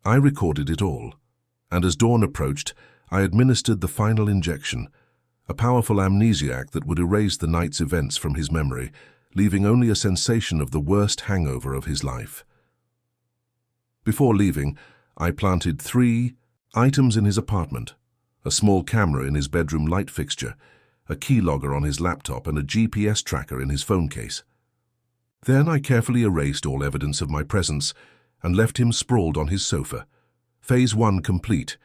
I recorded it all, and as dawn approached, I administered the final injection, a powerful amnesiac that would erase the night's events from his memory, leaving only a sensation of the worst hangover of his life. Before leaving, I planted 3 items in his apartment: a small camera in his bedroom light fixture, a keylogger on his laptop, and a GPS tracker in his phone case. Then I carefully erased all evidence of my presence and left him sprawled on his sofa. Phase 1 complete.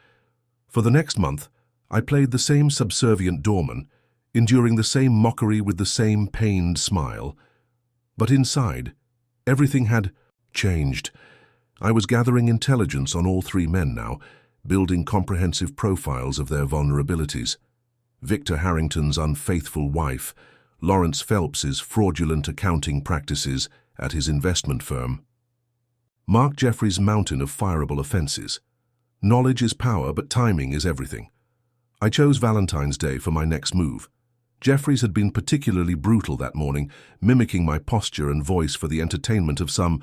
For the next month, I played the same subservient doorman, enduring the same mockery with the same pained smile. But inside, everything had changed. I was gathering intelligence on all 3 men now, building comprehensive profiles of their vulnerabilities. Victor Harrington's unfaithful wife, Lawrence Phelps's fraudulent accounting practices at his investment firm, Mark Jeffries' mountain of fireable offenses. Knowledge is power, but timing is everything. I chose Valentine's Day for my next move. Jeffries had been particularly brutal that morning, mimicking my posture and voice for the entertainment of some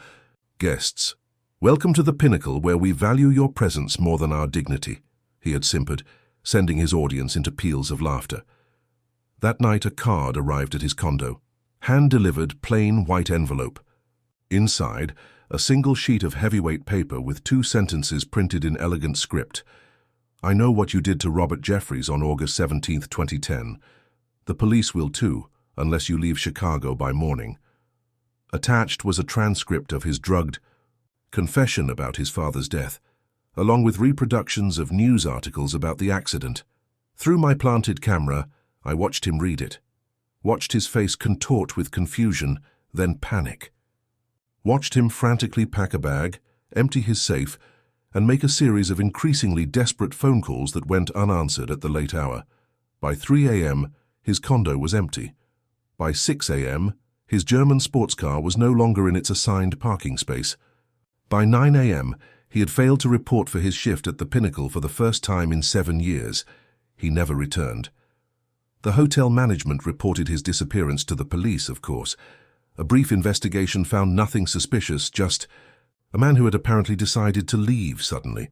guests. "Welcome to the pinnacle where we value your presence more than our dignity," he had simpered, sending his audience into peals of laughter. That night a card arrived at his condo, hand-delivered plain white envelope. Inside, a single sheet of heavyweight paper with 2 sentences printed in elegant script. "I know what you did to Robert Jeffries on August 17, 2010. The police will too, unless you leave Chicago by morning." Attached was a transcript of his drugged confession about his father's death, along with reproductions of news articles about the accident. Through my planted camera, I watched him read it, watched his face contort with confusion, then panic. Watched him frantically pack a bag, empty his safe, and make a series of increasingly desperate phone calls that went unanswered at the late hour. By 3 a.m., his condo was empty. By 6 a.m., his German sports car was no longer in its assigned parking space. By 9 a.m., he had failed to report for his shift at the Pinnacle for the first time in 7 years. He never returned. The hotel management reported his disappearance to the police, of course. A brief investigation found nothing suspicious, just a man who had apparently decided to leave suddenly.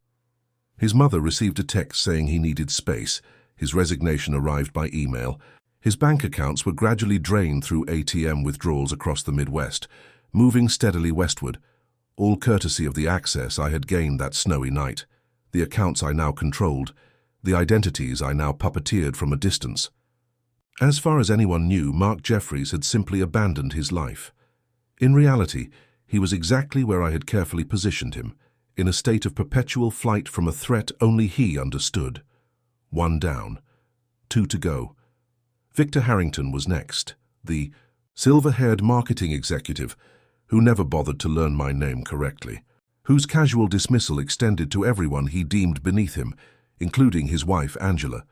His mother received a text saying he needed space. His resignation arrived by email. His bank accounts were gradually drained through ATM withdrawals across the Midwest, moving steadily westward, all courtesy of the access I had gained that snowy night, the accounts I now controlled, the identities I now puppeteered from a distance. As far as anyone knew, Mark Jeffries had simply abandoned his life. In reality, he was exactly where I had carefully positioned him, in a state of perpetual flight from a threat only he understood. 1 down, 2 to go. Victor Harrington was next, the silver-haired marketing executive who never bothered to learn my name correctly, whose casual dismissal extended to everyone he deemed beneath him, including his wife Angela.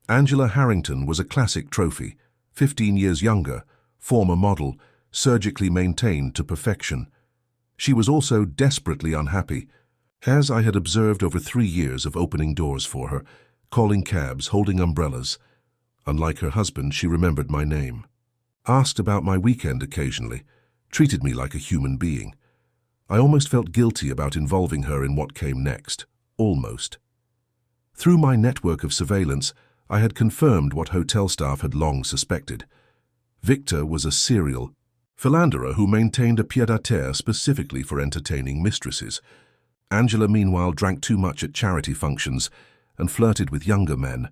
Angela Harrington was a classic trophy, 15 years younger, former model, surgically maintained to perfection. She was also desperately unhappy, as I had observed over 3 years of opening doors for her, calling cabs, holding umbrellas. Unlike her husband, she remembered my name, asked about my weekend occasionally, treated me like a human being. I almost felt guilty about involving her in what came next, almost. Through my network of surveillance, I had confirmed what hotel staff had long suspected. Victor was a serial philanderer who maintained a pied-à-terre specifically for entertaining mistresses. Angela, meanwhile, drank too much at charity functions and flirted with younger men,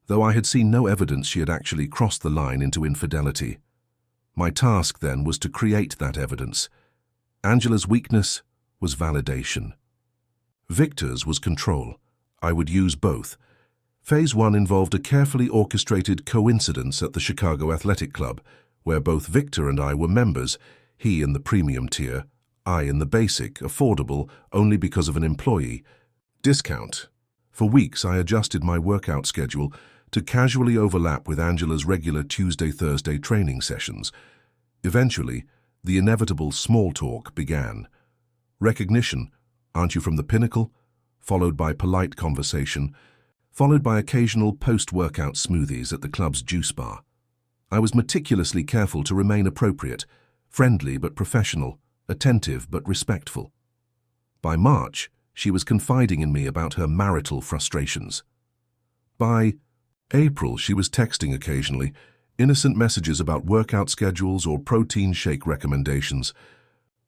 though I had seen no evidence she had actually crossed the line into infidelity. My task, then, was to create that evidence. Angela's weakness was validation. Victor's was control. I would use both. Phase 1 involved a carefully orchestrated coincidence at the Chicago Athletic Club, where both Victor and I were members, he in the premium tier, I in the basic, affordable only because of an employee discount. For weeks I adjusted my workout schedule to casually overlap with Angela's regular Tuesday-Thursday training sessions. Eventually, the inevitable small talk began. Recognition, "Aren't you from the Pinnacle?" followed by polite conversation, followed by occasional post-workout smoothies at the club's juice bar. I was meticulously careful to remain appropriate, friendly but professional, attentive but respectful. By March, She was confiding in me about her marital frustrations. By April, she was texting occasionally, innocent messages about workout schedules or protein shake recommendations.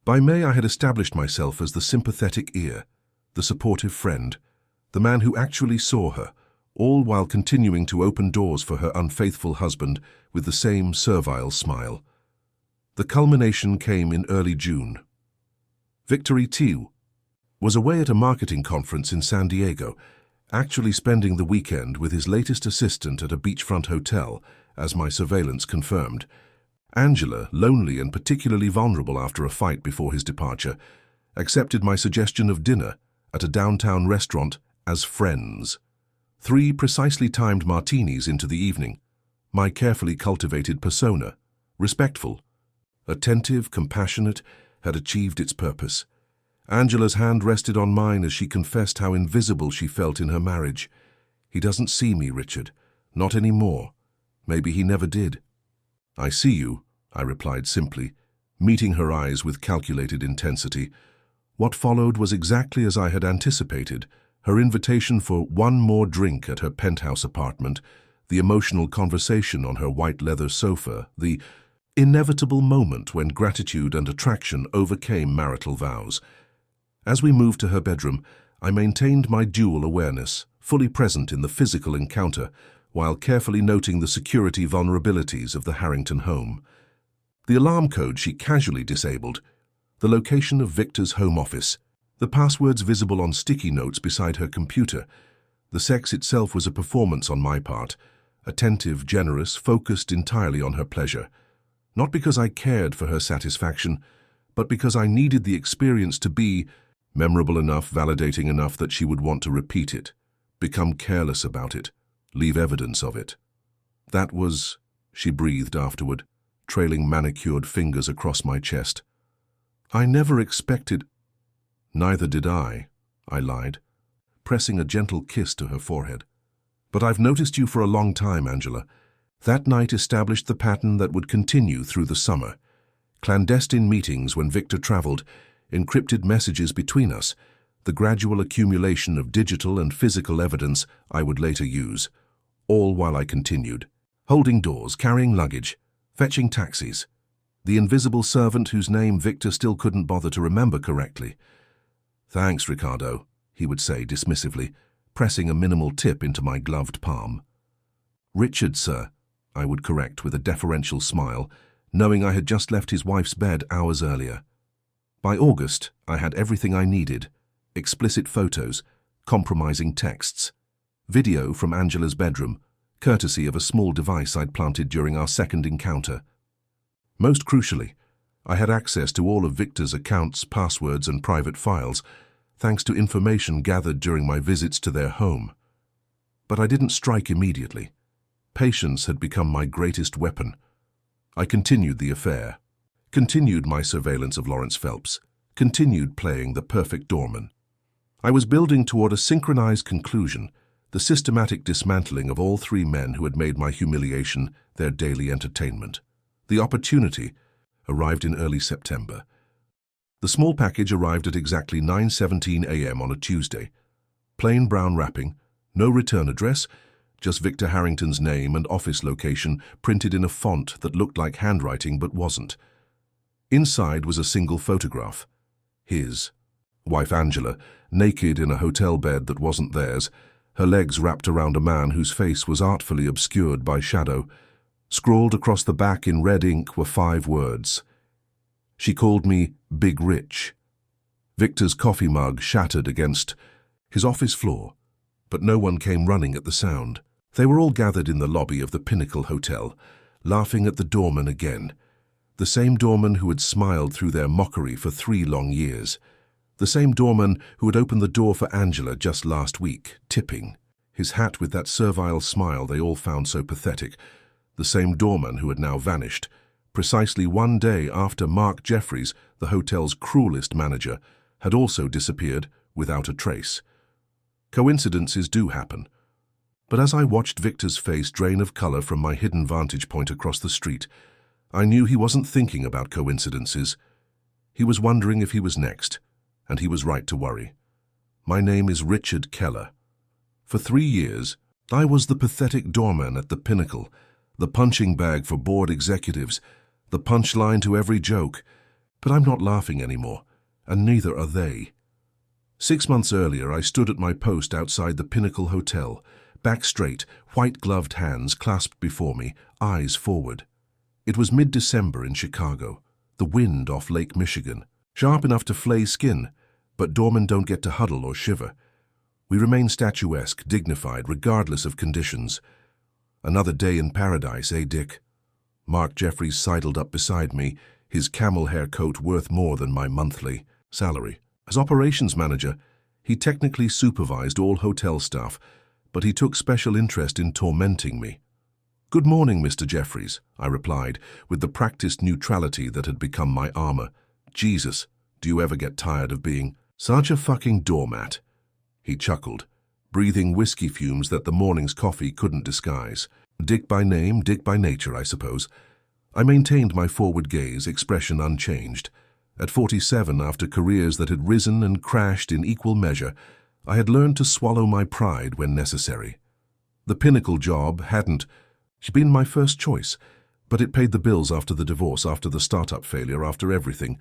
By May, I had established myself as the sympathetic ear, the supportive friend, the man who actually saw her, all while continuing to open doors for her unfaithful husband with the same servile smile. The culmination came in early June. Victor T. was away at a marketing conference in San Diego, actually spending the weekend with his latest assistant at a beachfront hotel, as my surveillance confirmed. Angela, lonely and particularly vulnerable after a fight before his departure, accepted my suggestion of dinner at a downtown restaurant as friends. 3 precisely timed martinis into the evening, my carefully cultivated persona, respectful, attentive, compassionate, had achieved its purpose. Angela's hand rested on mine as she confessed how invisible she felt in her marriage. "He doesn't see me, Richard. Not anymore. Maybe he never did." "I see you," I replied simply, meeting her eyes with calculated intensity. What followed was exactly as I had anticipated: her invitation for one more drink at her penthouse apartment, the emotional conversation on her white leather sofa, the inevitable moment when gratitude and attraction overcame marital vows. As we moved to her bedroom, I maintained my dual awareness, fully present in the physical encounter, while carefully noting the security vulnerabilities of the Harrington home. The alarm code she casually disabled, the location of Victor's home office, the passwords visible on sticky notes beside her computer. The sex itself was a performance on my part, attentive, generous, focused entirely on her pleasure. Not because I cared for her satisfaction, but because I needed the experience to be memorable enough, validating enough that she would want to repeat it, become careless about it, leave evidence of it. "That was," she breathed afterward, trailing manicured fingers across my chest. "I never expected—" "Neither did I lied, pressing a gentle kiss to her forehead. "But I've noticed you for a long time, Angela." That night established the pattern that would continue through the summer. Clandestine meetings when Victor traveled, encrypted messages between us, the gradual accumulation of digital and physical evidence I would later use, all while I continued, holding doors, carrying luggage, fetching taxis, the invisible servant whose name Victor still couldn't bother to remember correctly. "Thanks, Ricardo," he would say dismissively, pressing a minimal tip into my gloved palm. "Richard, sir," I would correct with a deferential smile, knowing I had just left his wife's bed hours earlier. By August, I had everything I needed: explicit photos, compromising texts, video from Angela's bedroom, courtesy of a small device I'd planted during our second encounter. Most crucially, I had access to all of Victor's accounts, passwords, and private files, thanks to information gathered during my visits to their home. But I didn't strike immediately. Patience had become my greatest weapon. I continued the affair, continued my surveillance of Lawrence Phelps, continued playing the perfect doorman. I was building toward a synchronized conclusion, the systematic dismantling of all 3 men who had made my humiliation their daily entertainment. The opportunity arrived in early September. The small package arrived at exactly 9:17 a.m. on a Tuesday. Plain brown wrapping, no return address, just Victor Harrington's name and office location printed in a font that looked like handwriting but wasn't. Inside was a single photograph. His wife Angela, naked in a hotel bed that wasn't theirs, her legs wrapped around a man whose face was artfully obscured by shadow. Scrawled across the back in red ink were 5 words. She called me Big Rich. Victor's coffee mug shattered against his office floor, but no one came running at the sound. They were all gathered in the lobby of the Pinnacle Hotel, laughing at the doorman again. The same doorman who had smiled through their mockery for 3 long years. The same doorman who had opened the door for Angela just last week, tipping, his hat with that servile smile they all found so pathetic. The same doorman who had now vanished, precisely 1 day after Mark Jeffries, the hotel's cruelest manager, had also disappeared without a trace. Coincidences do happen. But as I watched Victor's face drain of color from my hidden vantage point across the street, I knew he wasn't thinking about coincidences. He was wondering if he was next, and he was right to worry. My name is Richard Keller. For 3 years, I was the pathetic doorman at the Pinnacle, the punching bag for board executives, the punchline to every joke. But I'm not laughing anymore, and neither are they. 6 months earlier, I stood at my post outside the Pinnacle Hotel, back straight, white-gloved hands clasped before me, eyes forward. It was mid-December in Chicago, the wind off Lake Michigan, sharp enough to flay skin, but doormen don't get to huddle or shiver. We remain statuesque, dignified, regardless of conditions. Another day in paradise, eh, Dick? Mark Jeffries sidled up beside me, his camel hair coat worth more than my monthly salary. As operations manager, he technically supervised all hotel staff, but he took special interest in tormenting me. "Good morning, Mr. Jeffries," I replied, with the practiced neutrality that had become my armor. "Jesus, do you ever get tired of being such a fucking doormat?" He chuckled, breathing whiskey fumes that the morning's coffee couldn't disguise. Dick by name, Dick by nature, I suppose. I maintained my forward gaze, expression unchanged. At 47, after careers that had risen and crashed in equal measure, I had learned to swallow my pride when necessary. The Pinnacle job hadn't been my first choice, but it paid the bills after the divorce, after the startup failure, after everything.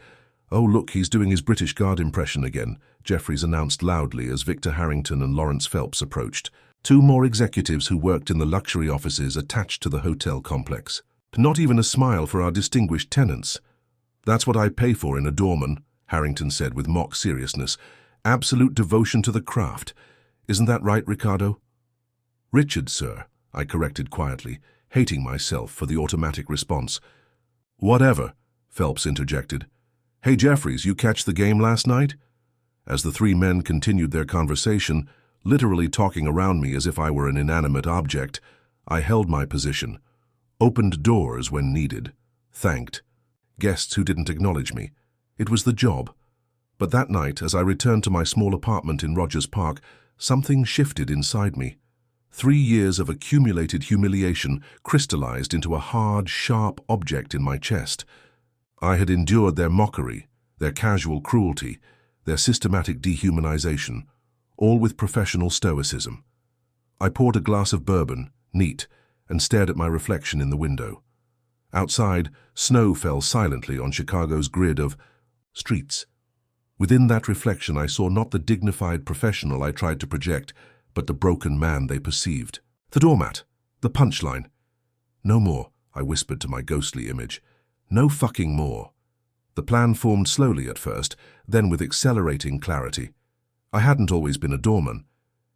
"Oh, look, he's doing his British Guard impression again," Jeffries announced loudly as Victor Harrington and Lawrence Phelps approached, 2 more executives who worked in the luxury offices attached to the hotel complex. "Not even a smile for our distinguished tenants." "That's what I pay for in a doorman," Harrington said with mock seriousness. "Absolute devotion to the craft. Isn't that right, Ricardo?" "Richard, sir," I corrected quietly, hating myself for the automatic response. "Whatever," Phelps interjected. "Hey, Jeffries, you catch the game last night?" As the 3 men continued their conversation, literally talking around me as if I were an inanimate object, I held my position, opened doors when needed, thanked guests who didn't acknowledge me. It was the job. But that night, as I returned to my small apartment in Rogers Park, something shifted inside me. 3 years of accumulated humiliation crystallized into a hard, sharp object in my chest. I had endured their mockery, their casual cruelty, their systematic dehumanization, all with professional stoicism. I poured a glass of bourbon, neat, and stared at my reflection in the window. Outside, snow fell silently on Chicago's grid of streets. Within that reflection, I saw not the dignified professional I tried to project, but the broken man they perceived. The doormat, the punchline. "No more," I whispered to my ghostly image. "No fucking more." The plan formed slowly at first, then with accelerating clarity. I hadn't always been a doorman.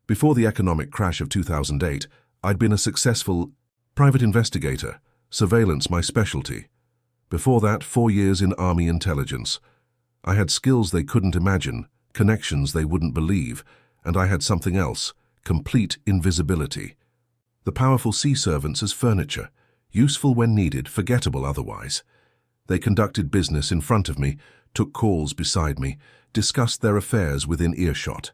Before the economic crash of 2008, I'd been a successful private investigator, surveillance my specialty. Before that, 4 years in Army intelligence. I had skills they couldn't imagine, connections they wouldn't believe, and I had something else, complete invisibility. The powerful sea servants as furniture, useful when needed, forgettable otherwise. They conducted business in front of me, took calls beside me, discussed their affairs within earshot.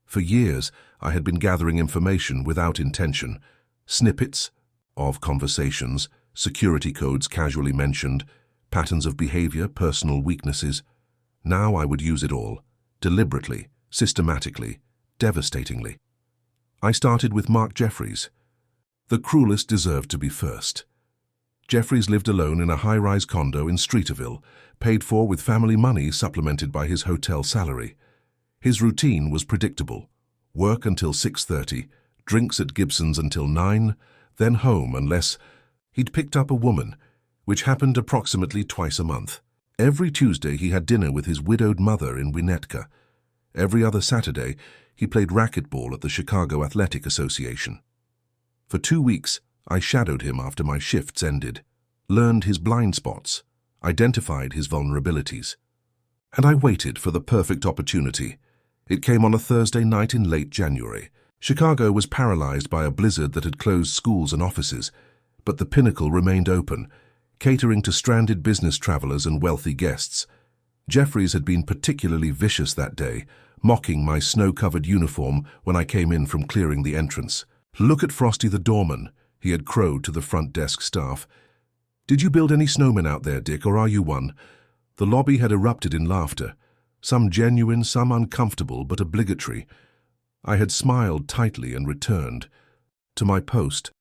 For years, I had been gathering information without intention, snippets of conversations, security codes casually mentioned, patterns of behavior, personal weaknesses. Now I would use it all, deliberately, systematically, devastatingly. I started with Mark Jeffries. The cruelest deserved to be first. Jeffries lived alone in a high-rise condo in Streeterville, paid for with family money supplemented by his hotel salary. His routine was predictable. Work until 6:30, drinks at Gibson's until 9, then home unless he'd picked up a woman, which happened approximately twice a month. Every Tuesday he had dinner with his widowed mother in Winnetka. Every other Saturday he played racquetball at the Chicago Athletic Association. For 2 weeks I shadowed him after my shifts ended, learned his blind spots, identified his vulnerabilities. And I waited for the perfect opportunity. It came on a Thursday night in late January. Chicago was paralyzed by a blizzard that had closed schools and offices, but the Pinnacle remained open, catering to stranded business travelers and wealthy guests. Jeffries had been particularly vicious that day, mocking my snow-covered uniform when I came in from clearing the entrance. "Look at Frosty the doorman," he had crowed to the front desk staff. "Did you build any snowmen out there, Dick, or are you one?" The lobby had erupted in laughter. some genuine, some uncomfortable, but obligatory. I had smiled tightly and returned to my post.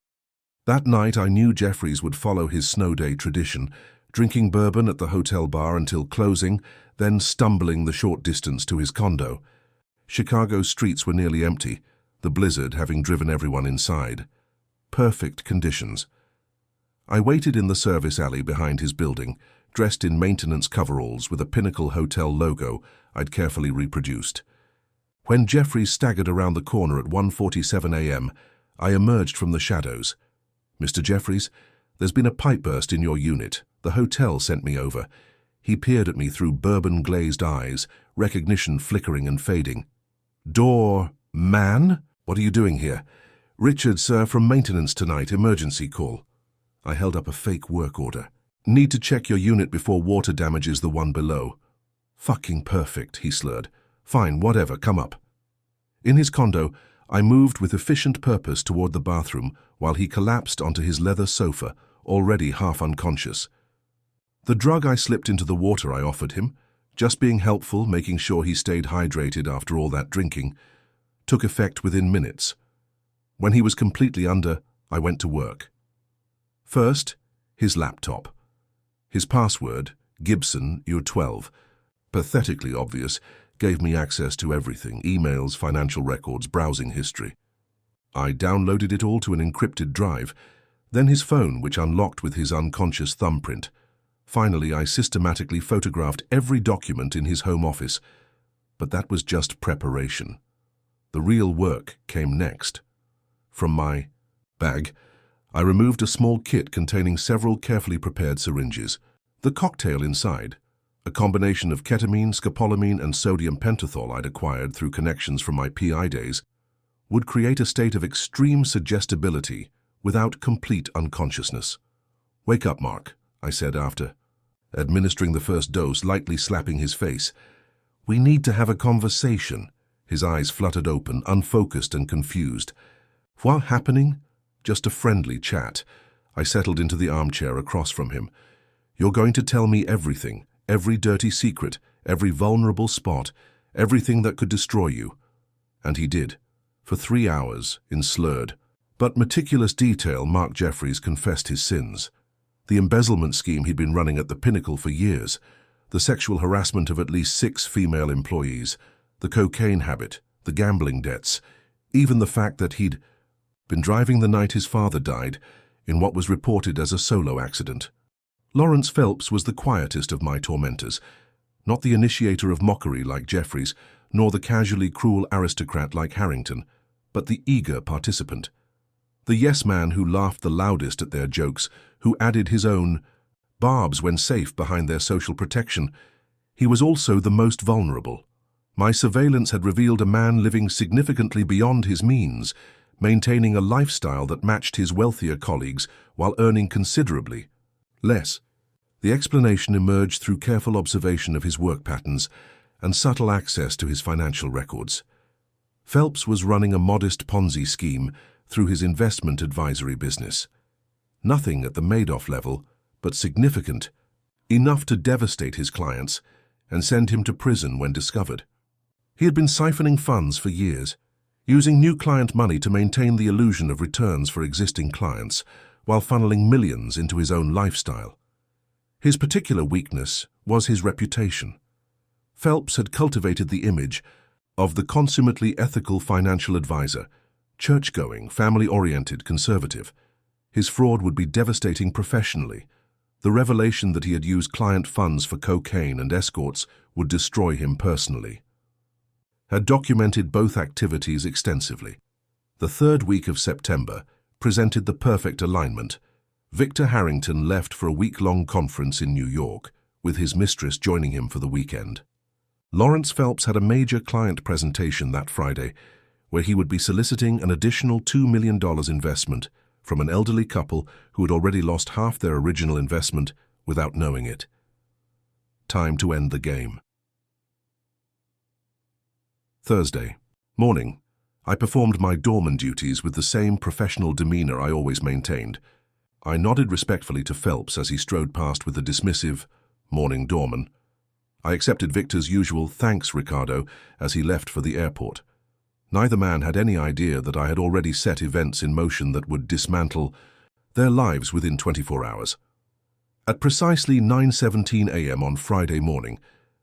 That night I knew Jeffries would follow his snow day tradition, drinking bourbon at the hotel bar until closing, then stumbling the short distance to his condo. Chicago's streets were nearly empty, the blizzard having driven everyone inside. Perfect conditions. I waited in the service alley behind his building, dressed in maintenance coveralls with a Pinnacle Hotel logo I'd carefully reproduced. When Jeffries staggered around the corner at 1:47 a.m., I emerged from the shadows. "Mr. Jeffries, there's been a pipe burst in your unit. The hotel sent me over." He peered at me through bourbon-glazed eyes, recognition flickering and fading. "Door man? What are you doing here?" "Richard, sir, from maintenance tonight, emergency call." I held up a fake work order. "Need to check your unit before water damages the one below." "Fucking perfect," he slurred. "Fine, whatever, come up." In his condo, I moved with efficient purpose toward the bathroom while he collapsed onto his leather sofa, already half unconscious. The drug I slipped into the water I offered him, just being helpful, making sure he stayed hydrated after all that drinking, took effect within minutes. When he was completely under, I went to work. First, his laptop. His password, Gibson, you're 12, pathetically obvious, gave me access to everything: emails, financial records, browsing history. I downloaded it all to an encrypted drive, then his phone, which unlocked with his unconscious thumbprint. Finally, I systematically photographed every document in his home office. But that was just preparation. The real work came next. From my bag, I removed a small kit containing several carefully prepared syringes. The cocktail inside, a combination of ketamine, scopolamine, and sodium pentothal I'd acquired through connections from my PI days, would create a state of extreme suggestibility without complete unconsciousness. "Wake up, Mark," I said after administering the first dose, lightly slapping his face. "We need to have a conversation." His eyes fluttered open, unfocused and confused. "What happening?" "Just a friendly chat." I settled into the armchair across from him. "You're going to tell me everything, every dirty secret, every vulnerable spot, everything that could destroy you." And he did. For 3 hours, in slurred but meticulous detail, Mark Jeffries confessed his sins. The embezzlement scheme he'd been running at the Pinnacle for years, the sexual harassment of at least 6 female employees, the cocaine habit, the gambling debts, even the fact that he'd been driving the night his father died in what was reported as a solo accident. Lawrence Phelps was the quietest of my tormentors, not the initiator of mockery like Jeffries, nor the casually cruel aristocrat like Harrington, but the eager participant. The yes-man who laughed the loudest at their jokes, who added his own barbs when safe behind their social protection. He was also the most vulnerable. My surveillance had revealed a man living significantly beyond his means, maintaining a lifestyle that matched his wealthier colleagues while earning considerably less. The explanation emerged through careful observation of his work patterns and subtle access to his financial records. Phelps was running a modest Ponzi scheme through his investment advisory business. Nothing at the Madoff level, but significant, enough to devastate his clients and send him to prison when discovered. He had been siphoning funds for years, using new client money to maintain the illusion of returns for existing clients, while funneling millions into his own lifestyle. His particular weakness was his reputation. Phelps had cultivated the image of the consummately ethical financial advisor, church-going, family-oriented, conservative. His fraud would be devastating professionally. The revelation that he had used client funds for cocaine and escorts would destroy him personally. Had documented both activities extensively. The third week of September presented the perfect alignment. Victor Harrington left for a week-long conference in New York, with his mistress joining him for the weekend. Lawrence Phelps had a major client presentation that Friday, where he would be soliciting an additional $2 million investment from an elderly couple who had already lost half their original investment without knowing it. Time to end the game. Thursday morning. I performed my doorman duties with the same professional demeanor I always maintained. I nodded respectfully to Phelps as he strode past with a dismissive, "Morning, doorman." I accepted Victor's usual "thanks, Ricardo" as he left for the airport. Neither man had any idea that I had already set events in motion that would dismantle their lives within 24 hours. At precisely 9:17 a.m. on Friday morning,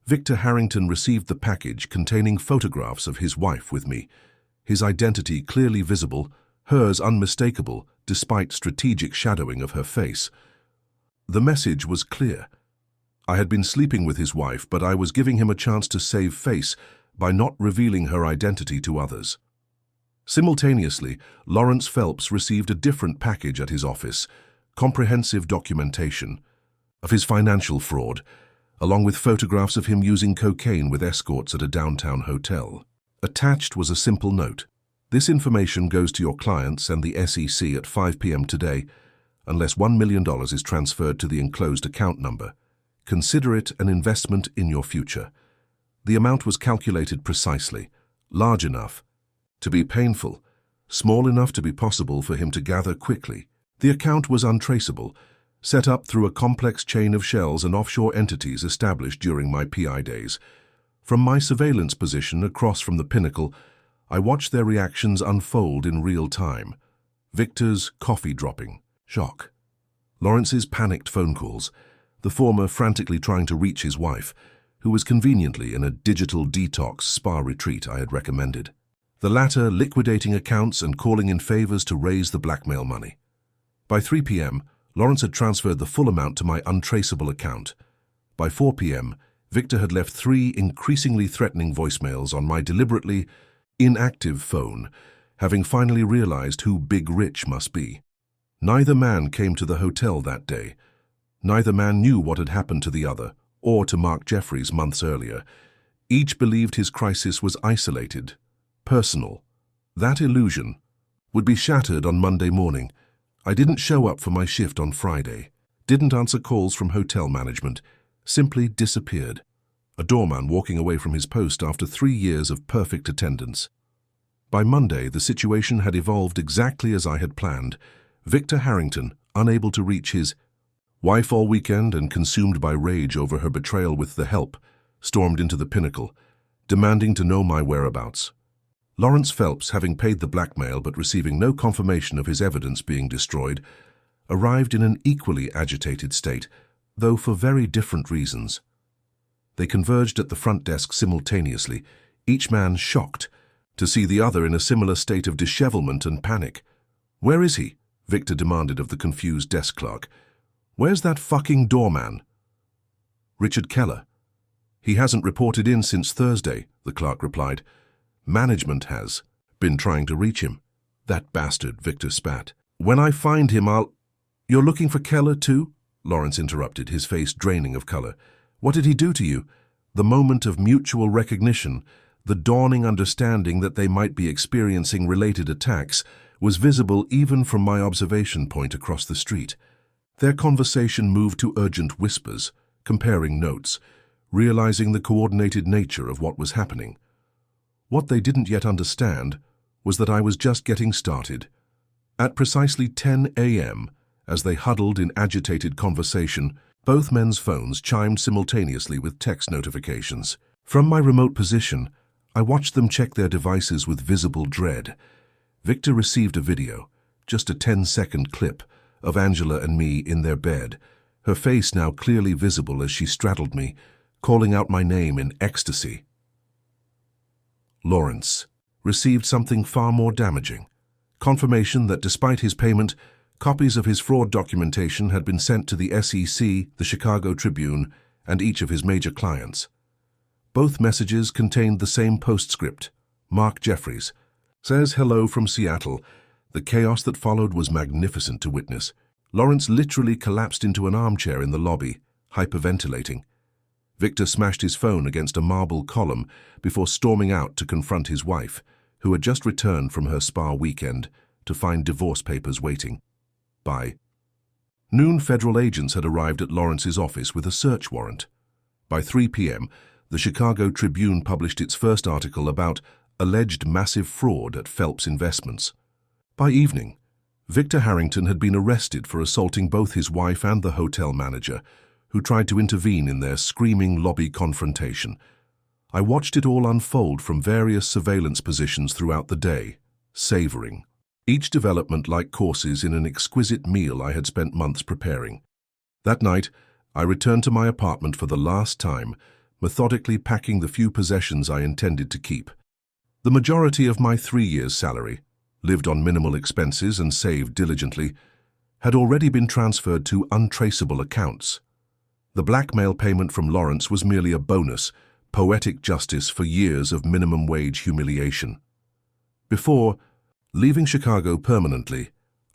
Victor Harrington received the package containing photographs of his wife with me, his identity clearly visible, hers unmistakable despite strategic shadowing of her face. The message was clear. I had been sleeping with his wife, but I was giving him a chance to save face by not revealing her identity to others. Simultaneously, Lawrence Phelps received a different package at his office, comprehensive documentation of his financial fraud, along with photographs of him using cocaine with escorts at a downtown hotel. Attached was a simple note. "This information goes to your clients and the SEC at 5 p.m. today, unless $1 million is transferred to the enclosed account number. Consider it an investment in your future." The amount was calculated precisely, large enough to be painful, small enough to be possible for him to gather quickly. The account was untraceable, set up through a complex chain of shells and offshore entities established during my PI days. From my surveillance position across from the pinnacle, I watched their reactions unfold in real time. Victor's coffee dropping, shock. Lawrence's panicked phone calls, the former frantically trying to reach his wife, who was conveniently in a digital detox spa retreat I had recommended. The latter liquidating accounts and calling in favors to raise the blackmail money. By 3 p.m., Lawrence had transferred the full amount to my untraceable account. By 4 p.m., Victor had left 3 increasingly threatening voicemails on my deliberately inactive phone, having finally realized who Big Rich must be. Neither man came to the hotel that day. Neither man knew what had happened to the other, or to Mark Jeffries months earlier. Each believed his crisis was isolated, personal. That illusion would be shattered on Monday morning. I didn't show up for my shift on Friday, didn't answer calls from hotel management, simply disappeared. A doorman walking away from his post after 3 years of perfect attendance. By Monday, the situation had evolved exactly as I had planned. Victor Harrington, unable to reach his wife all weekend and consumed by rage over her betrayal with the help, stormed into the pinnacle, demanding to know my whereabouts. Lawrence Phelps, having paid the blackmail but receiving no confirmation of his evidence being destroyed, arrived in an equally agitated state, though for very different reasons. They converged at the front desk simultaneously, each man shocked to see the other in a similar state of dishevelment and panic. "Where is he?" Victor demanded of the confused desk clerk. "Where's that fucking doorman?" "Richard Keller. He hasn't reported in since Thursday," the clerk replied. "Management has been trying to reach him." "That bastard," Victor spat. "When I find him, I'll—" "You're looking for Keller too?" Lawrence interrupted, his face draining of color. "What did he do to you?" The moment of mutual recognition, the dawning understanding that they might be experiencing related attacks, was visible even from my observation point across the street. Their conversation moved to urgent whispers, comparing notes, realizing the coordinated nature of what was happening. What they didn't yet understand was that I was just getting started. At precisely 10 a.m., as they huddled in agitated conversation, both men's phones chimed simultaneously with text notifications. From my remote position, I watched them check their devices with visible dread. Victor received a video, just a 10-second clip, of Angela and me in their bed, her face now clearly visible as she straddled me, calling out my name in ecstasy. Lawrence received something far more damaging. Confirmation that despite his payment, copies of his fraud documentation had been sent to the SEC, the Chicago Tribune, and each of his major clients. Both messages contained the same postscript. Mark Jeffries says hello from Seattle. The chaos that followed was magnificent to witness. Lawrence literally collapsed into an armchair in the lobby, hyperventilating. Victor smashed his phone against a marble column before storming out to confront his wife, who had just returned from her spa weekend to find divorce papers waiting. By noon, federal agents had arrived at Lawrence's office with a search warrant. By 3 p.m., the Chicago Tribune published its first article about alleged massive fraud at Phelps Investments. By evening, Victor Harrington had been arrested for assaulting both his wife and the hotel manager, who tried to intervene in their screaming lobby confrontation. I watched it all unfold from various surveillance positions throughout the day, savoring each development like courses in an exquisite meal I had spent months preparing. That night, I returned to my apartment for the last time, methodically packing the few possessions I intended to keep. The majority of my 3 years' salary, lived on minimal expenses and saved diligently, had already been transferred to untraceable accounts. The blackmail payment from Lawrence was merely a bonus, poetic justice for years of minimum wage humiliation. Before leaving Chicago permanently,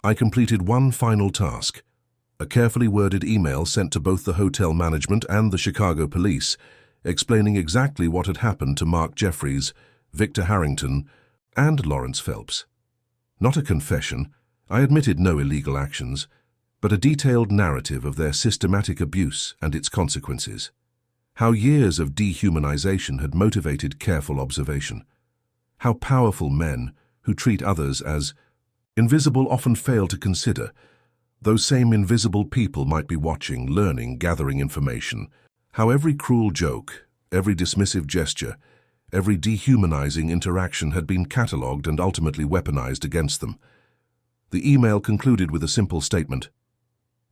I completed one final task, a carefully worded email sent to both the hotel management and the Chicago police, explaining exactly what had happened to Mark Jeffries, Victor Harrington, and Lawrence Phelps. Not a confession, I admitted no illegal actions, but a detailed narrative of their systematic abuse and its consequences. How years of dehumanization had motivated careful observation. How powerful men, who treat others as invisible, often fail to consider those same invisible people might be watching, learning, gathering information. How every cruel joke, every dismissive gesture, every dehumanizing interaction had been catalogued and ultimately weaponized against them. The email concluded with a simple statement.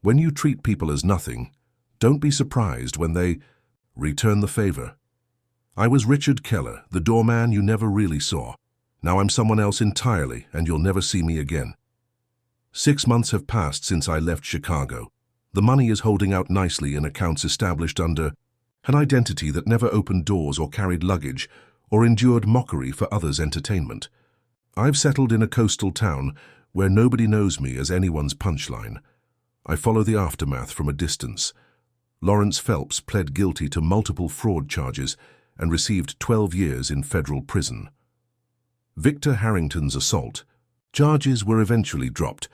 When you treat people as nothing, don't be surprised when they return the favor. I was Richard Keller, the doorman you never really saw. Now I'm someone else entirely, and you'll never see me again. 6 months have passed since I left Chicago. The money is holding out nicely in accounts established under an identity that never opened doors or carried luggage or endured mockery for others' entertainment. I've settled in a coastal town where nobody knows me as anyone's punchline. I follow the aftermath from a distance. Lawrence Phelps pled guilty to multiple fraud charges and received 12 years in federal prison. Victor Harrington's assault charges were eventually dropped,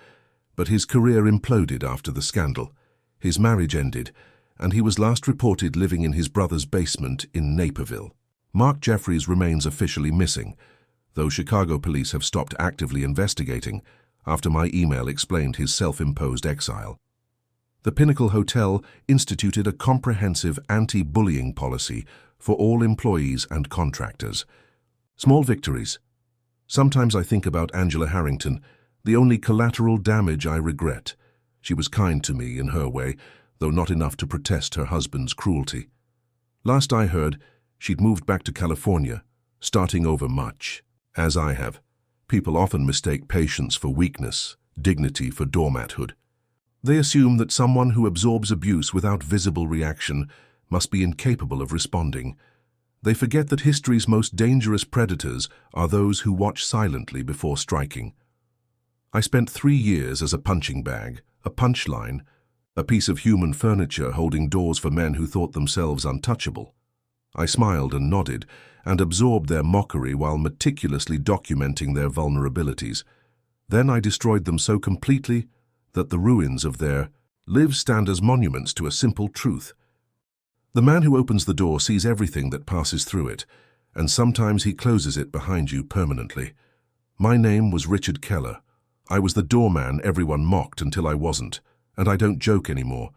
but his career imploded after the scandal. His marriage ended, and he was last reported living in his brother's basement in Naperville. Mark Jeffries remains officially missing, though Chicago police have stopped actively investigating after my email explained his self-imposed exile. The Pinnacle Hotel instituted a comprehensive anti-bullying policy for all employees and contractors. Small victories. Sometimes I think about Angela Harrington, the only collateral damage I regret. She was kind to me in her way, though not enough to protest her husband's cruelty. Last I heard, she'd moved back to California, starting over much. As I have. People often mistake patience for weakness, dignity for doormathood. They assume that someone who absorbs abuse without visible reaction must be incapable of responding. They forget that history's most dangerous predators are those who watch silently before striking. I spent 3 years as a punching bag, a punchline, a piece of human furniture holding doors for men who thought themselves untouchable. I smiled and nodded and absorbed their mockery while meticulously documenting their vulnerabilities. Then I destroyed them so completely that the ruins of their lives stand as monuments to a simple truth. The man who opens the door sees everything that passes through it, and sometimes he closes it behind you permanently. My name was Richard Keller. I was the doorman everyone mocked until I wasn't, and I don't joke anymore.